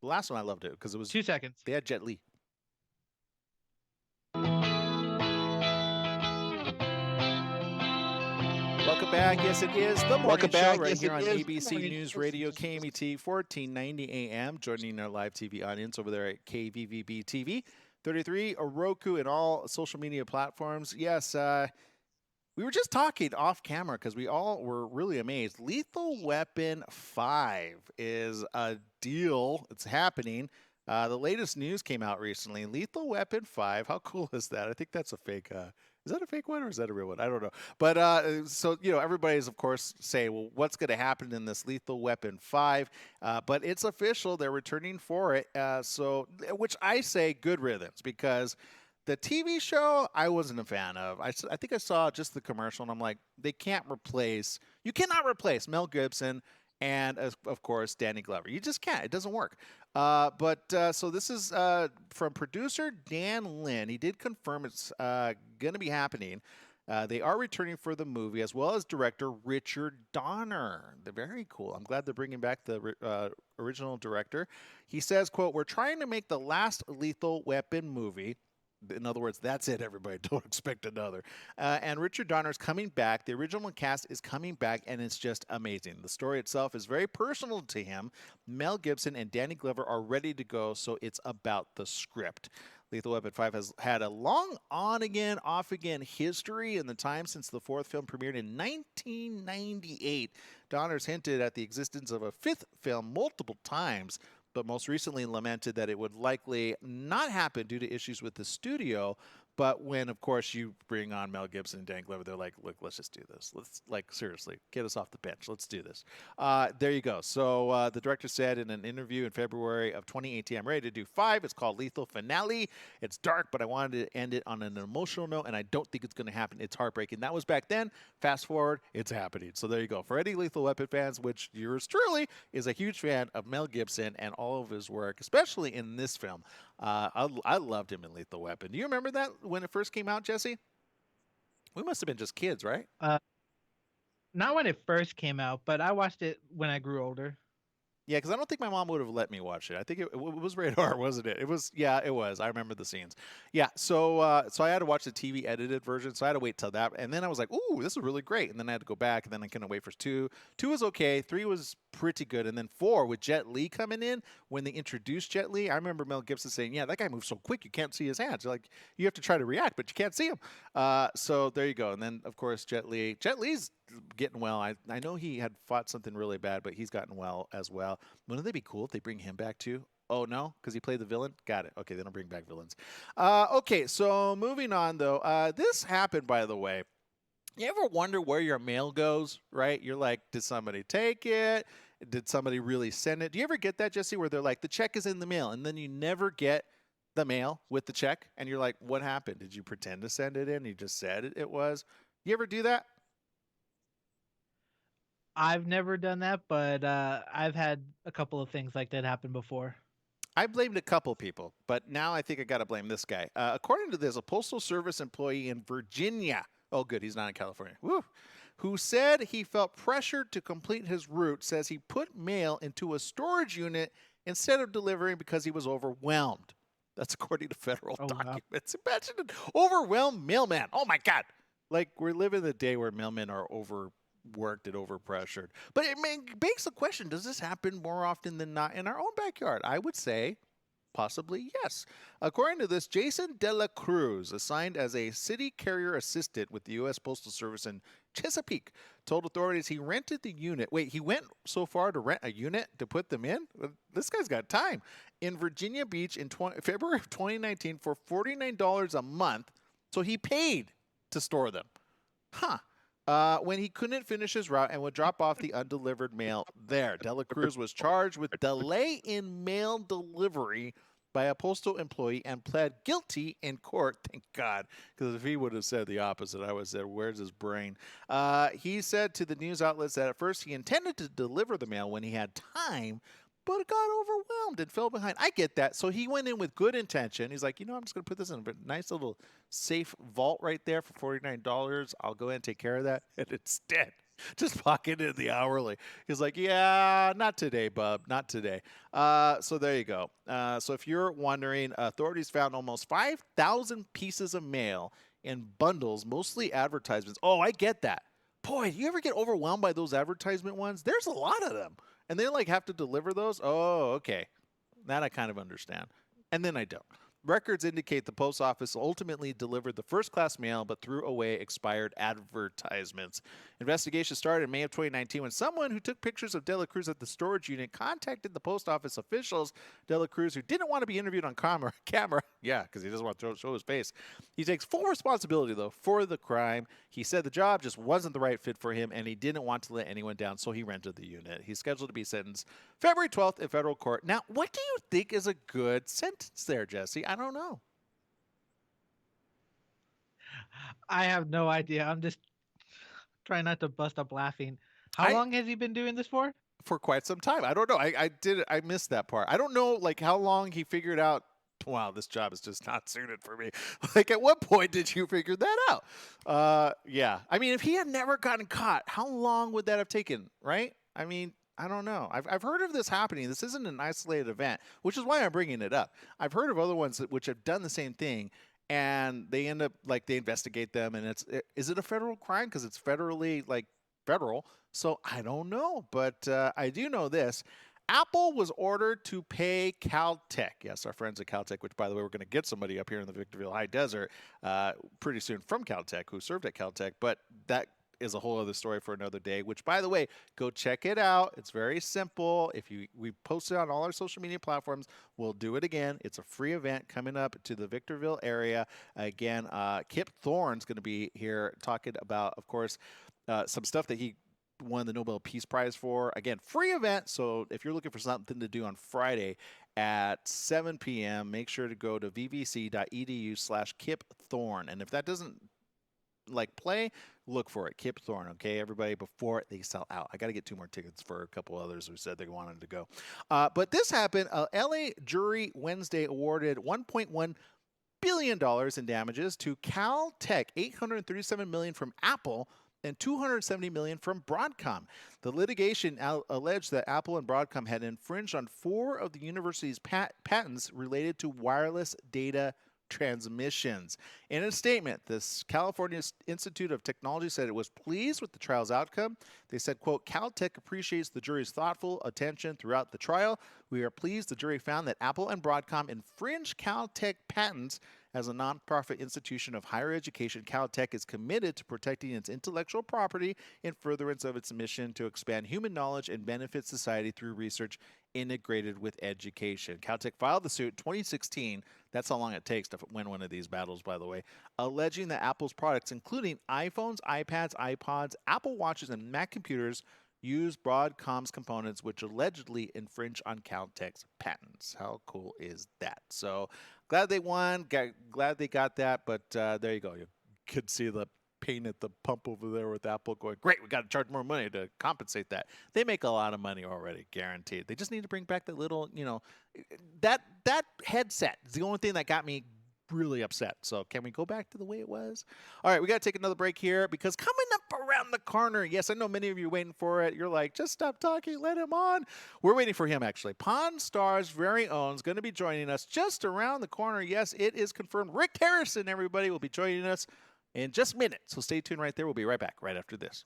The last one I loved it because it was 2 seconds. They had Jet Li. Welcome back. Yes, it is the morning show right here on ABC News Radio, KMET, 1490 AM. Joining our live TV audience over there at KVVB TV, 33, Roku, and all social media platforms. Yes, we were just talking off camera because we all were really amazed. Lethal Weapon 5 is a deal. It's happening. The latest news came out recently. Lethal Weapon 5. How cool is that? I think that's a fake. Is that a fake one or is that a real one? I don't know. But so, everybody's, of course, saying, well, what's going to happen in this Lethal Weapon 5? But it's official. They're returning for it. Which I say good riddance because the TV show I wasn't a fan of. I think I saw just the commercial and I'm like, you cannot replace Mel Gibson and, of course, Danny Glover. You just can't. It doesn't work. So this is from producer Dan Lin. He did confirm it's going to be happening. They are returning for the movie, as well as director Richard Donner. They're very cool. I'm glad they're bringing back the original director. He says, quote, "We're trying to make the last Lethal Weapon movie." In other words, that's it, everybody. Don't expect another. And Richard Donner's coming back. The original cast is coming back, and it's just amazing. The story itself is very personal to him. Mel Gibson and Danny Glover are ready to go, so it's about the script. Lethal Weapon 5 has had a long on-again, off-again history in the time since the fourth film premiered in 1998. Donner's hinted at the existence of a fifth film multiple times, but most recently lamented that it would likely not happen due to issues with the studio. But when, of course, you bring on Mel Gibson and Dan Glover, they're like, look, let's just do this. Let's, like, seriously, get us off the bench. Let's do this. There you go. So the director said in an interview in February of 2018, "I'm ready to do 5. It's called Lethal Finale. It's dark, but I wanted to end it on an emotional note, and I don't think it's going to happen. It's heartbreaking." That was back then. Fast forward, it's happening. So there you go. For any Lethal Weapon fans, which yours truly is a huge fan of Mel Gibson and all of his work, especially in this film. I loved him in Lethal Weapon. Do you remember that when it first came out, Jesse? We must have been just kids, right? Not when it first came out, but I watched it when I grew older. Yeah, because I don't think my mom would have let me watch it. I think it was rated R, wasn't it? It was. Yeah, it was. I remember the scenes. Yeah, so I had to watch the TV edited version, so I had to wait till that, and then I was like, "Ooh, this is really great," and then I had to go back, and then I couldn't wait for 2. 2 was okay, 3 was pretty good, and then 4 with Jet Li coming in. When they introduced Jet Li, I remember Mel Gibson saying, "Yeah, that guy moves so quick, you can't see his hands. Like you have to try to react, but you can't see him." So there you go, and then of course Jet Li. Jet Li's getting well. I know he had fought something really bad, but he's gotten well as well. Wouldn't they be cool if they bring him back too? Oh, no? Because he played the villain? Got it. Okay, they don't bring back villains. Okay, so moving on, though. This happened, by the way. You ever wonder where your mail goes, right? You're like, did somebody take it? Did somebody really send it? Do you ever get that, Jesse, where they're like, the check is in the mail, and then you never get the mail with the check, and you're like, what happened? Did you pretend to send it in? You just said it was? You ever do that? I've never done that, but I've had a couple of things like that happen before. I blamed a couple people, but now I think I got to blame this guy. According to this, a Postal Service employee in Virginia, oh, good, he's not in California, woo, who said he felt pressured to complete his route, says he put mail into a storage unit instead of delivering because he was overwhelmed. That's according to federal documents. Wow. Imagine an overwhelmed mailman. Oh, my God. Like, we're living the day where mailmen are overworked and overpressured. But it begs the question, does this happen more often than not in our own backyard? I would say possibly yes. According to this, Jason De La Cruz, assigned as a city carrier assistant with the U.S. Postal Service in Chesapeake, told authorities he rented the unit. Wait, he went so far to rent a unit to put them in? This guy's got time. In Virginia Beach in February of 2019 for $49 a month, so he paid to store them. When he couldn't finish his route and would drop off the undelivered mail there. De La Cruz was charged with delay in mail delivery by a postal employee and pled guilty in court. Thank God, because if he would have said the opposite, I would have said, where's his brain? He said to the news outlets that at first he intended to deliver the mail when he had time, but got overwhelmed and fell behind. I get that. So he went in with good intention. He's like, I'm just going to put this in a nice little safe vault right there for $49. I'll go ahead and take care of that. And instead, just pocket in the hourly. He's like, yeah, not today, bub. Not today. So there you go. So if you're wondering, authorities found almost 5,000 pieces of mail in bundles, mostly advertisements. Oh, I get that. Boy, do you ever get overwhelmed by those advertisement ones? There's a lot of them. And they like have to deliver those? Oh, okay. That I kind of understand. And then I don't. Records indicate the post office ultimately delivered the first-class mail but threw away expired advertisements. Investigation started in May of 2019 when someone who took pictures of De La Cruz at the storage unit contacted the post office officials. De La Cruz, who didn't want to be interviewed on camera, yeah, because he doesn't want to show his face. He takes full responsibility, though, for the crime. He said the job just wasn't the right fit for him, and he didn't want to let anyone down, so he rented the unit. He's scheduled to be sentenced February 12th in federal court. Now, what do you think is a good sentence there, Jesse? I don't know. I have no idea. I'm just trying not to bust up laughing. How long has he been doing this for? For quite some time. I don't know. I missed that part. I don't know like how long he figured out wow, this job is just not suited for me. Like, at what point did you figure that out? Yeah. I mean, if he had never gotten caught, how long would that have taken, right? I mean, I don't know. I've heard of this happening. This isn't an isolated event, which is why I'm bringing it up. I've heard of other ones which have done the same thing, and they end up, like, they investigate them, and is it a federal crime? Because it's federally, like, federal. So I don't know, but I do know this. Apple was ordered to pay Caltech. Yes, our friends at Caltech, which, by the way, we're going to get somebody up here in the Victorville High Desert pretty soon from Caltech who served at Caltech. But that is a whole other story for another day, which, by the way, go check it out. It's very simple. We post it on all our social media platforms. We'll do it again. It's a free event coming up to the Victorville area. Again, Kip Thorne's going to be here talking about, of course, some stuff that he won the Nobel Peace Prize for. Again, free event. So if you're looking for something to do on Friday at 7 p.m., make sure to go to vvc.edu/Kip Thorne. And if that doesn't play, look for it. Kip Thorne, okay, everybody, before they sell out. I got to get 2 more tickets for a couple others who said they wanted to go. But this happened. LA jury Wednesday awarded $1.1 billion in damages to Caltech, $837 million from Apple, and $270 million from Broadcom. The litigation alleged that Apple and Broadcom had infringed on 4 of the university's patents related to wireless data transmissions. In a statement, this California Institute of Technology said it was pleased with the trial's outcome. They said, quote, Caltech appreciates the jury's thoughtful attention throughout the trial. We are pleased the jury found that Apple and Broadcom infringed Caltech patents. As a nonprofit institution of higher education, Caltech is committed to protecting its intellectual property in furtherance of its mission to expand human knowledge and benefit society through research integrated with education. Caltech filed the suit in 2016. That's how long it takes to win one of these battles, by the way, alleging that Apple's products, including iPhones, iPads, iPods, Apple Watches, and Mac computers, use Broadcom's components, which allegedly infringe on Caltech's patents. How cool is that? So glad they won. Glad they got that. But there you go. You could see the pain at the pump over there with Apple going, great, we got to charge more money to compensate that. They make a lot of money already, guaranteed. They just need to bring back that little, that headset is the only thing that got me really upset. So can we go back to the way it was? All right, we got to take another break here because coming up around the corner, yes, I know many of you are waiting for it. You're like, just stop talking, let him on. We're waiting for him, actually. Pawn Stars' very own is going to be joining us just around the corner. Yes, it is confirmed. Rick Harrison, everybody, will be joining us in just a minute. So stay tuned right there. We'll be right back right after this.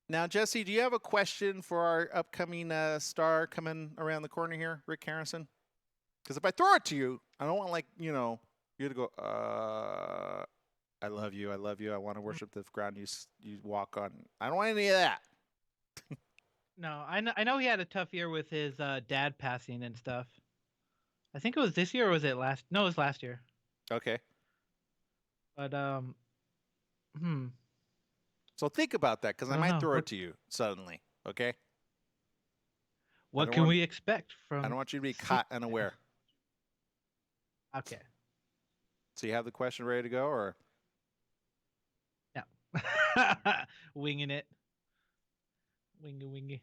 Now, Jesse, do you have a question for our upcoming star coming around the corner here, Rick Harrison? Because if I throw it to you, I don't want, you to go, I love you, I want to worship the ground you walk on. I don't want any of that. No, I know he had a tough year with his dad passing and stuff. I think it was this year or was it last? No, it was last year. Okay. But So think about that because I might throw it to you suddenly. Okay. What can we expect from? I don't want you to be caught unaware. Okay. So you have the question ready to go, or? Yeah. Winging it. Wingy.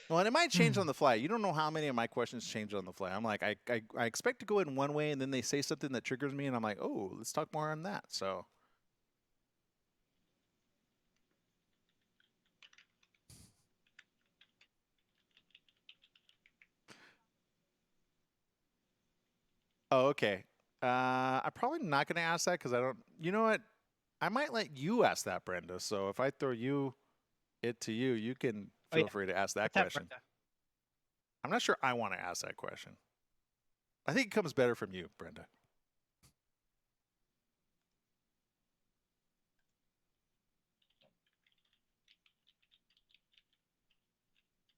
Well, and it might change on the fly. You don't know how many of my questions change on the fly. I'm like, I expect to go in one way, and then they say something that triggers me, and I'm like, oh, let's talk more on that. So. Oh, okay. I'm probably not going to ask that because I don't. You know what? I might let you ask that, Brenda. So if I throw it to you, you can feel free to ask that question. I'm not sure I want to ask that question. I think it comes better from you, Brenda.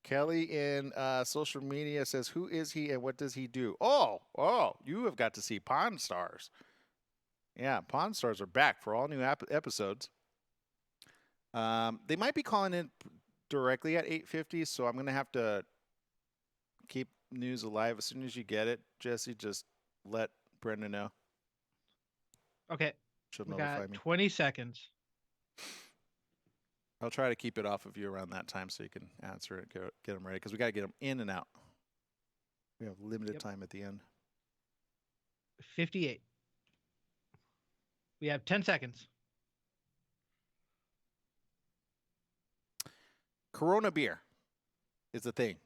Kelly in social media says, "Who is he and what does he do?" Oh, you have got to see Pawn Stars. Yeah, Pawn Stars are back for all new episodes. They might be calling in directly at 8:50, so I'm going to have to keep news alive. As soon as you get it, Jesse, just let Brenda know. Okay. She'll We notify got me. 20 seconds. I'll try to keep it off of you around that time so you can answer it, get them ready, because we got to get them in and out. We have limited time at the end. 58. We have 10 seconds. Corona beer is the thing.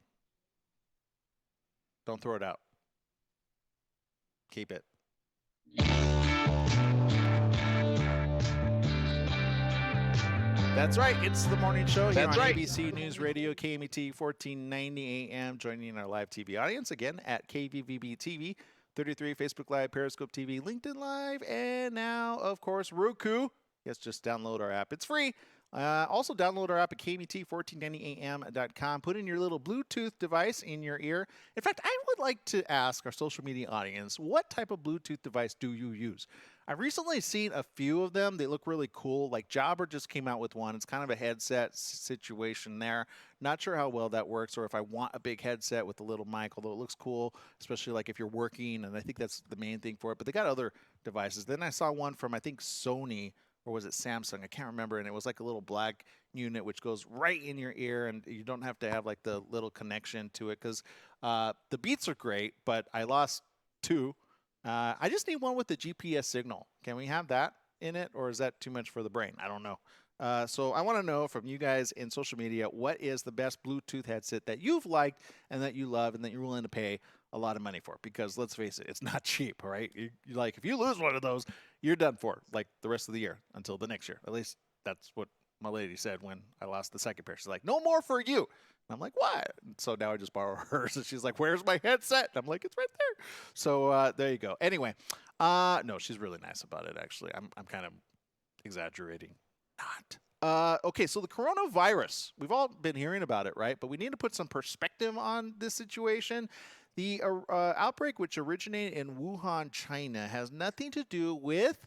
Don't throw it out. Keep it. That's right. It's the morning show here on ABC News Radio, KMET 1490 AM. Joining our live TV audience again at KVVB TV, 33, Facebook Live, Periscope TV, LinkedIn Live, and now, of course, Roku. Yes, just download our app. It's free. Also, download our app at KMET1490am.com. Put in your little Bluetooth device in your ear. In fact, I would like to ask our social media audience, what type of Bluetooth device do you use? I've recently seen a few of them. They look really cool. Like Jabber just came out with one. It's kind of a headset situation there. Not sure how well that works, or if I want a big headset with a little mic, although it looks cool, especially like if you're working, and I think that's the main thing for it. But they got other devices. Then I saw one from, I think, Sony, or was it Samsung? I can't remember. And it was like a little black unit which goes right in your ear, and you don't have to have like the little connection to it, because the Beats are great, but I lost two. I just need one with the GPS signal. Can we have that in it, or is that too much for the brain? I don't know. So I want to know from you guys in social media, what is the best Bluetooth headset that you've liked and that you love and that you're willing to pay a lot of money for? Because let's face it, it's not cheap, all right? Like, if you lose one of those, you're done for, like, the rest of the year until the next year. At least that's what my lady said when I lost the second pair. She's like, no more for you. And I'm like, what? And so now I just borrow hers. And she's like, where's my headset? And I'm like, it's right there. So there you go. Anyway, no, she's really nice about it, actually. I'm kind of exaggerating. Not. Okay, so the coronavirus, we've all been hearing about it, right? But we need to put some perspective on this situation. The outbreak, which originated in Wuhan, China, has nothing to do with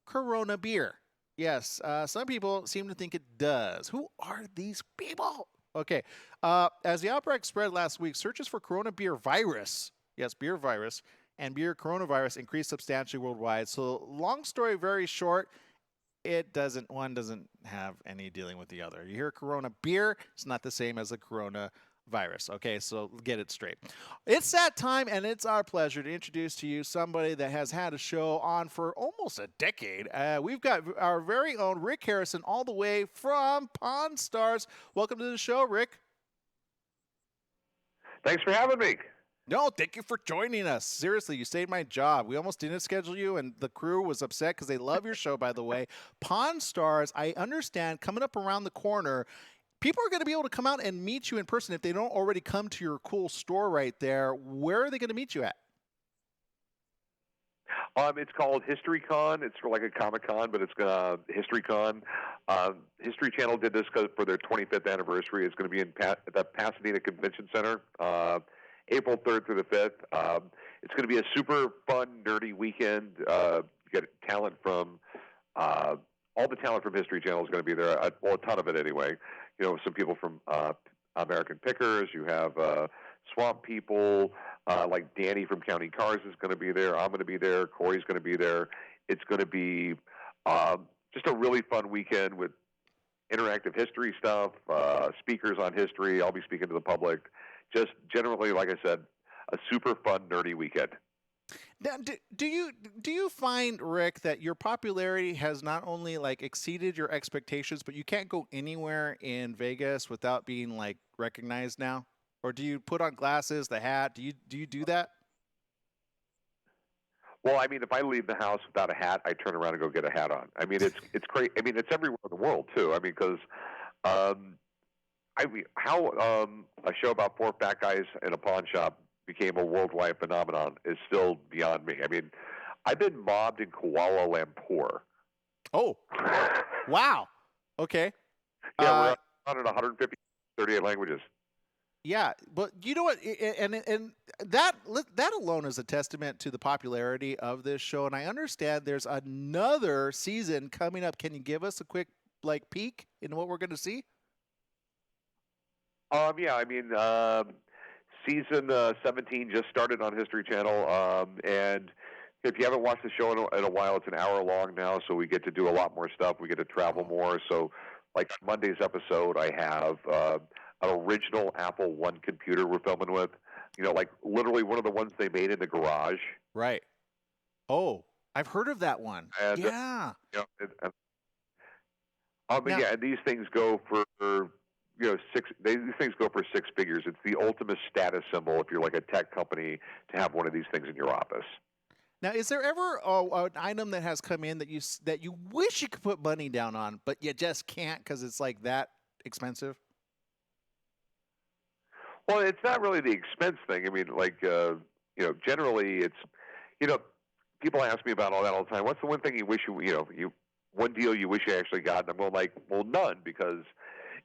Corona beer. Yes, some people seem to think it does. Who are these people? Okay, as the outbreak spread last week, searches for Corona beer virus, yes, beer virus, and beer coronavirus increased substantially worldwide. So long story very short, one doesn't have any dealing with the other. You hear Corona beer, it's not the same as the Corona virus. Okay, so get it straight. It's that time, and it's our pleasure to introduce to you somebody that has had a show on for almost a decade. We've got our very own Rick Harrison, all the way from Pawn Stars. Welcome to the show, Rick. Thanks for having me. No, thank you for joining us. Seriously, you saved my job. We almost didn't schedule you, and the crew was upset because they love your show, by the way. Pawn Stars, I understand, coming up around the corner. People are going to be able to come out and meet you in person if they don't already come to your cool store right there. Where are they going to meet you at? It's called HistoryCon. It's for like a Comic-Con, but it's HistoryCon. History Channel did this for their 25th anniversary. It's going to be in the Pasadena Convention Center, April 3rd through the 5th. It's going to be a super fun, nerdy weekend. You get talent from all the talent from History Channel is going to be there. Well, a ton of it anyway. You know, some people from American Pickers. You have Swamp People, like Danny from Counting Cars is going to be there. I'm going to be there. Corey's going to be there. It's going to be just a really fun weekend with interactive history stuff, speakers on history. I'll be speaking to the public. Just generally, like I said, a super fun, nerdy weekend. Now, do you find, Rick, that your popularity has not only like exceeded your expectations, but you can't go anywhere in Vegas without being like recognized now? Or do you put on glasses, the hat? Do you do that? Well, I mean, if I leave the house without a hat, I turn around and go get a hat on. I mean, it's crazy. I mean, it's everywhere in the world too. I mean, because a show about four fat guys in a pawn shop became a worldwide phenomenon is still beyond me. I mean, I've been mobbed in Kuala Lumpur. Oh, wow. Okay. Yeah, we're on 150, 38 languages. Yeah, but you know what, and that alone is a testament to the popularity of this show. And I understand there's another season coming up. Can you give us a quick peek into what we're going to see? Yeah, I mean, season 17 just started on History Channel, and if you haven't watched the show in a while, it's an hour long now, so we get to do a lot more stuff. We get to travel more. So, like Monday's episode, I have an original Apple I computer we're filming with. You know, like literally one of the ones they made in the garage. Right. Oh, I've heard of that one. And, yeah. Yeah, and these things go for these things go for six figures. It's the ultimate status symbol if you're like a tech company to have one of these things in your office. Now, is there ever an item that has come in that you wish you could put money down on, but you just can't because it's like that expensive? Well, it's not really the expense thing. I mean, generally it's, people ask me about all that all the time. What's the one thing you wish one deal you wish you actually got? And I'm going like, well, none, because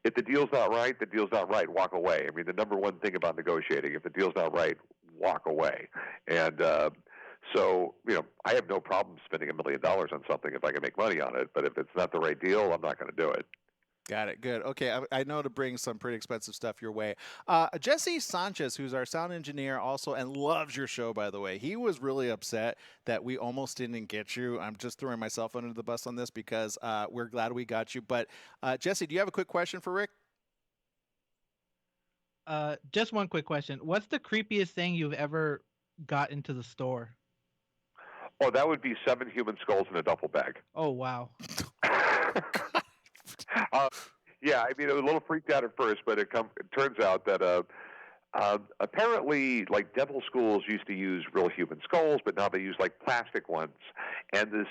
if the deal's not right, the deal's not right. Walk away. I mean, the number one thing about negotiating, if the deal's not right, walk away. And so, I have no problem spending $1 million on something if I can make money on it. But if it's not the right deal, I'm not going to do it. Got it. Good. Okay. I know to bring some pretty expensive stuff your way. Jesse Sanchez, who's our sound engineer also and loves your show, by the way, he was really upset that we almost didn't get you. I'm just throwing myself under the bus on this because we're glad we got you. But Jesse, do you have a quick question for Rick? Just one quick question. What's the creepiest thing you've ever got into the store? Oh, that would be 7 human skulls in a duffel bag. Oh, wow. Yeah, I mean, I was a little freaked out at first, but it turns out that apparently, like dental schools used to use real human skulls, but now they use like plastic ones. And the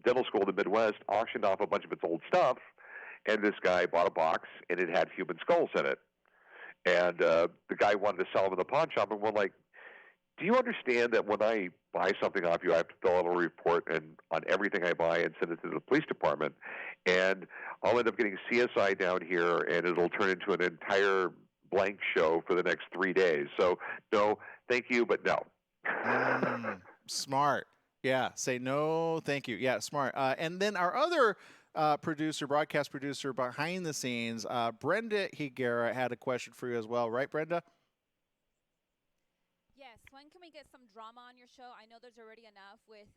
dental school in the Midwest, auctioned off a bunch of its old stuff, and this guy bought a box, and it had human skulls in it. And the guy wanted to sell them in the pawn shop, and we're like, do you understand that when I buy something off you, I have to fill out a report on everything I buy and send it to the police department? And I'll end up getting CSI down here, and it'll turn into an entire blank show for the next 3 days. So, no, thank you, but no. Smart. Yeah, say no, thank you. Yeah, smart. And then our other broadcast producer behind the scenes, Brenda Higuera, had a question for you as well. Right, Brenda? Yes. When can we get some drama on your show? I know there's already enough with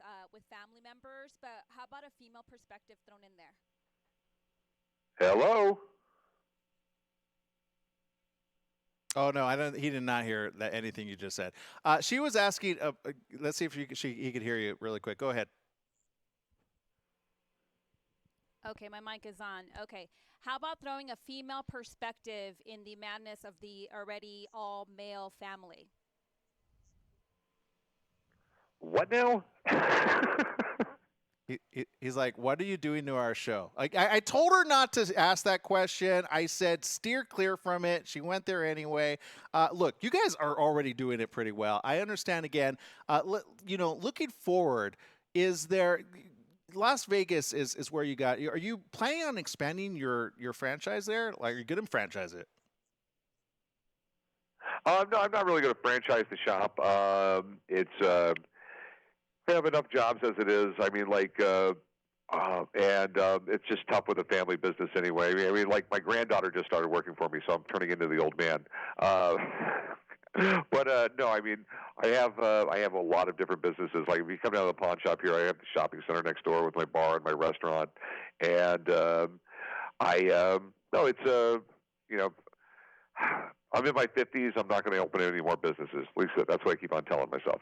family members, but how about a female perspective thrown in there? Hello? Oh no, he did not hear anything you just said. She was asking. Let's see if he could hear you really quick. Go ahead. Okay, my mic is on. Okay, how about throwing a female perspective in the madness of the already all male family? What now? He's like, what are you doing to our show? Like, I told her not to ask that question. I said, steer clear from it. She went there anyway. Look, you guys are already doing it pretty well. I understand again, looking forward, is there, Las Vegas is where you got, are you planning on expanding your franchise there? Like, are you going to franchise it? No, I'm not really going to franchise the shop. I have enough jobs as it is. I mean, it's just tough with a family business anyway. I mean, like my granddaughter just started working for me, so I'm turning into the old man. But no, I mean, I have a lot of different businesses. Like if you come down to the pawn shop here, I have the shopping center next door with my bar and my restaurant, and I'm in my 50s. I'm not going to open any more businesses. At least that's what I keep on telling myself.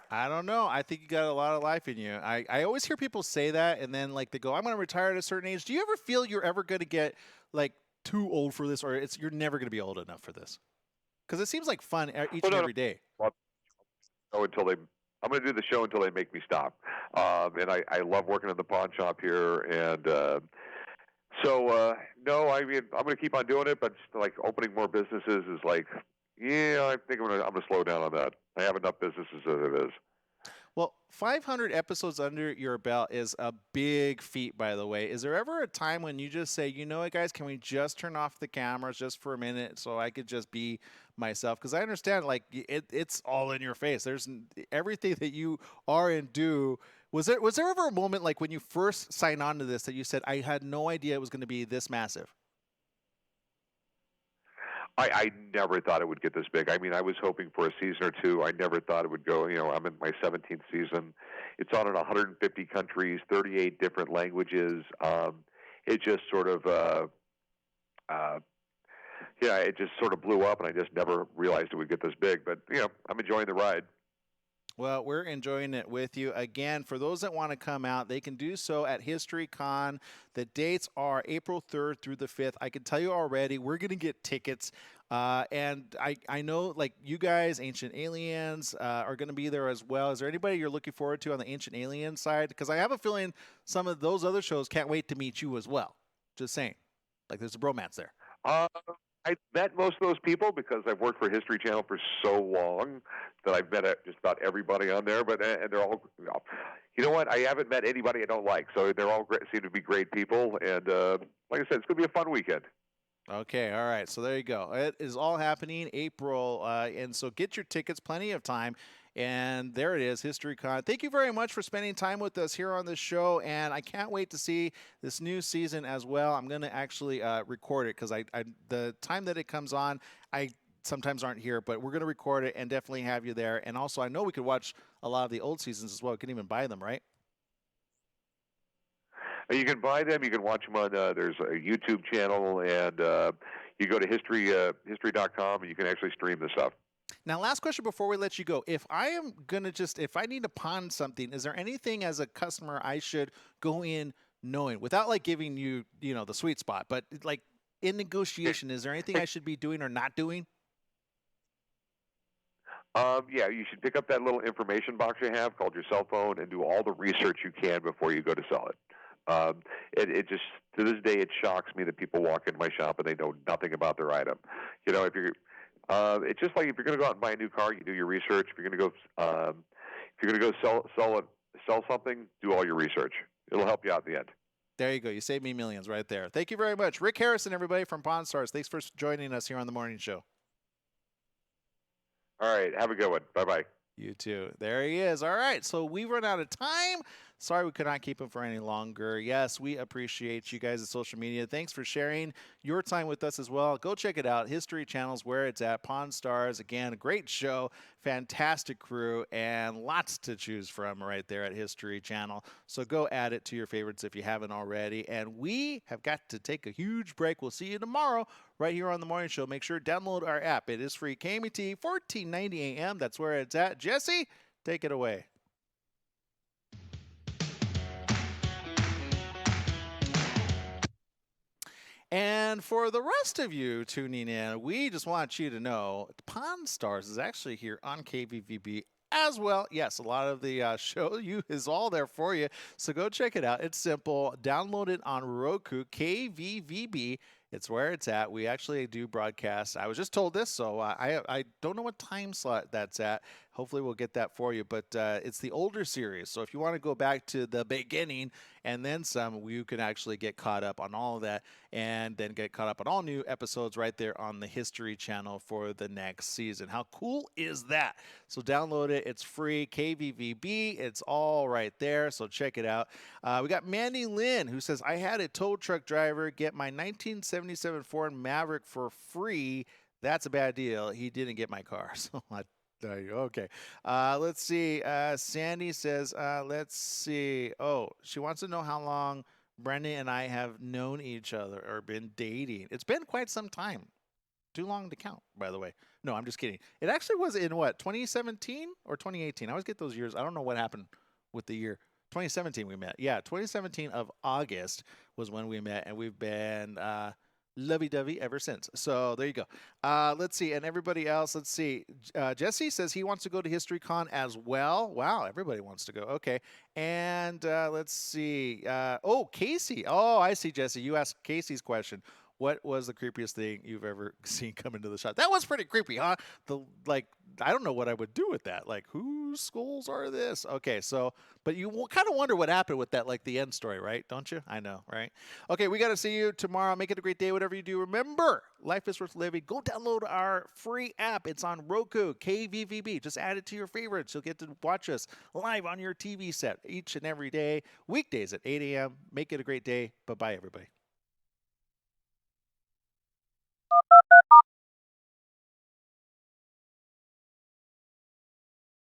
I don't know. I think you got a lot of life in you. I always hear people say that, and then like they go, "I'm going to retire at a certain age." Do you ever feel you're ever going to get like too old for this, or you're never going to be old enough for this? Because it seems like fun each and every day. Well, I'm going to do the show until they make me stop. And I love working in the pawn shop here, and no, I mean I'm going to keep on doing it, but like opening more businesses is like Yeah, I think I'm gonna slow down on that. I have enough businesses as it is. Well, 500 episodes under your belt is a big feat, by the way. Is there ever a time when you just say, you know what, guys, can we just turn off the cameras just for a minute so I could just be myself? Because I understand, like, it's all in your face. There's everything that you are and do. Was there ever a moment, like, when you first signed on to this that you said, I had no idea it was going to be this massive? I never thought it would get this big. I mean, I was hoping for a season or two. I never thought it would go. I'm in my 17th season. It's on in 150 countries, 38 different languages. It just sort of, yeah, it just sort of blew up, and I just never realized it would get this big. But I'm enjoying the ride. Well, we're enjoying it with you. Again, for those that want to come out, they can do so at HistoryCon. The dates are April 3rd through the 5th. I can tell you already, we're going to get tickets. And I know, like, you guys, Ancient Aliens, are going to be there as well. Is there anybody you're looking forward to on the Ancient Alien side? Because I have a feeling some of those other shows can't wait to meet you as well. Just saying. Like, there's a bromance there. I've met most of those people because I've worked for History Channel for so long that I've met just about everybody on there. But and they're all, you know what? I haven't met anybody I don't like. So they're all seem to be great people. And like I said, it's going to be a fun weekend. Okay, all right. So there you go. It is all happening April, and so get your tickets. Plenty of time. And there it is, HistoryCon. Thank you very much for spending time with us here on this show, and I can't wait to see this new season as well. I'm going to actually record it because the time that it comes on, I sometimes aren't here, but we're going to record it and definitely have you there. And also, I know we could watch a lot of the old seasons as well. We can even buy them, right? You can buy them. You can watch them on. There's a YouTube channel, and you go to history.com, and you can actually stream the stuff. Now, last question before we let you go. If I need to pawn something, is there anything as a customer I should go in knowing without like giving you, the sweet spot, but like in negotiation, is there anything I should be doing or not doing? Yeah, you should pick up that little information box you have called your cell phone and do all the research you can before you go to sell it. It just, to this day, it shocks me that people walk into my shop and they know nothing about their item. If you're it's just like if you're going to go out and buy a new car, you do your research. If you're going to go sell something, do all your research. It'll help you out in the end. There you go. You saved me millions right there. Thank you very much, Rick Harrison, everybody from Pawn Stars. Thanks for joining us here on the morning show. All right, have a good one. Bye bye. You too. There he is. All right, so we've run out of time. Sorry we could not keep him for any longer. Yes, we appreciate you guys at social media. Thanks for sharing your time with us as well. Go check it out. History Channel's where it's at. Pawn Stars, again, a great show, fantastic crew, and lots to choose from right there at History Channel. So go add it to your favorites if you haven't already. And we have got to take a huge break. We'll see you tomorrow right here on the morning show. Make sure to download our app. It is free. KMET, 1490 AM. That's where it's at. Jesse, take it away. And for the rest of you tuning in, we just want you to know Pawn Stars is actually here on KVVB as well. Yes, a lot of the show is all there for you. So go check it out. It's simple. Download it on Roku, KVVB. It's where it's at. We actually do broadcast. I was just told this, so I don't know what time slot that's at. Hopefully we'll get that for you, but it's the older series. So if you want to go back to the beginning and then some, you can actually get caught up on all of that and then get caught up on all new episodes right there on the History Channel for the next season. How cool is that? So download it. It's free. KVVB. It's all right there. So check it out. We got Mandy Lynn who says, I had a tow truck driver get my 1977 Ford Maverick for free. That's a bad deal. He didn't get my car. So okay. Let's see. Sandy says, let's see. Oh, she wants to know how long Brendan and I have known each other or been dating. It's been quite some time. Too long to count, by the way. No, I'm just kidding. It actually was in what, 2017 or 2018? I always get those years. I don't know what happened with the year. 2017 we met. Yeah, 2017 of August was when we met, and we've been lovey-dovey ever since. So there you go. Let's see. And everybody else, let's see. Jesse says he wants to go to HistoryCon as well. Wow, everybody wants to go. Okay. And let's see. Oh, Casey. Oh, I see, Jesse. You asked Casey's question. what was the creepiest thing you've ever seen come into the shot? That was pretty creepy, huh? I don't know what I would do with that. Like, whose skulls are this? Okay, so, but you kind of wonder what happened with that, like the end story, right? Don't you? I know, right? Okay, we got to see you tomorrow. Make it a great day, whatever you do. Remember, life is worth living. Go download our free app. It's on Roku, KVVB. Just add it to your favorites. You'll get to watch us live on your TV set each and every day, weekdays at 8 a.m. Make it a great day. Bye-bye, everybody.